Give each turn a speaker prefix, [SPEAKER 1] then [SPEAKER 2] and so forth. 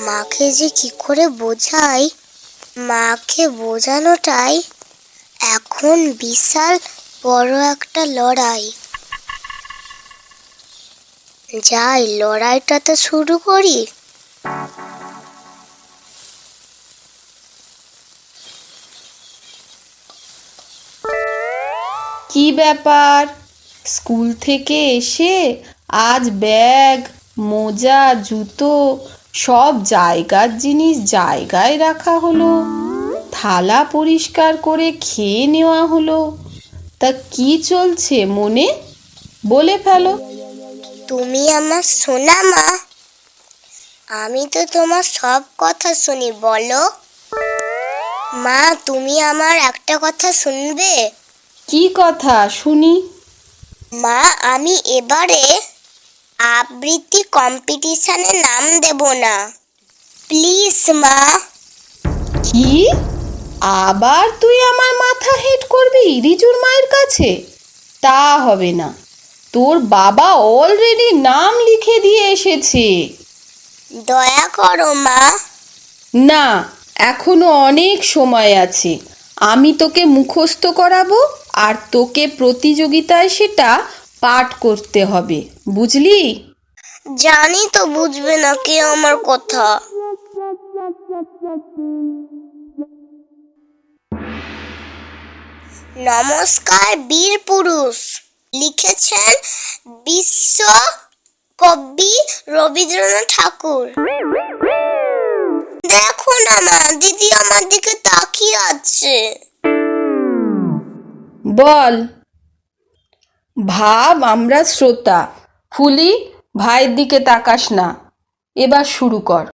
[SPEAKER 1] মাকে যে কি করে বোঝাই, মাকে বোঝানোটাই এখন বিশাল বড় একটা লড়াই। যাই, লড়াইটা তো শুরু করি।
[SPEAKER 2] কি ব্যাপার, স্কুল থেকে এসে আজ ব্যাগ, মোজা, জুতো সব জায়গার জিনিস জায়গায় রাখা হলো, থালা পরিষ্কার করে খেয়ে নেওয়া হলো, তা কি চলছে মনে? বলে ফেলো।
[SPEAKER 1] তুমি আমার সোনা মা, আমি তো তোমার সব কথা শুনি, বলো। মা, তুমি আমার একটা কথা শুনবে?
[SPEAKER 2] কি কথা শুনি?
[SPEAKER 1] মা, আমি এবারে আবৃত্তি কম্পিটিশনে নাম দেব না, প্লিজ মা।
[SPEAKER 2] কি? আবার তুই আমার মাথা হেট করবি রিজুর মায়ের কাছে? তা হবে না, তোর বাবা অলরেডি নাম লিখে দিয়ে এসেছে।
[SPEAKER 1] দয়া করো মা।
[SPEAKER 2] না, এখনো অনেক সময় আছে। আমি তোকে মুখস্থ করাবো, আর তোকে প্রতিযোগিতায় সেটা পাঠ করতে হবে, বুঝলি?
[SPEAKER 1] জানি তো বুঝবে না কেউ আমার কথা। নমস্কার বীর পুরুষ, লিখেছেন বিশ্ব কবি রবীন্দ্রনাথ ঠাকুর। দেখো না মা, দিদি আমার দিকে তাকিয়ে আছে।
[SPEAKER 2] বল। ভাব আমরা শ্রোতা। ফুলি, ভাইয়ের দিকে তাকাস না। এবার শুরু কর।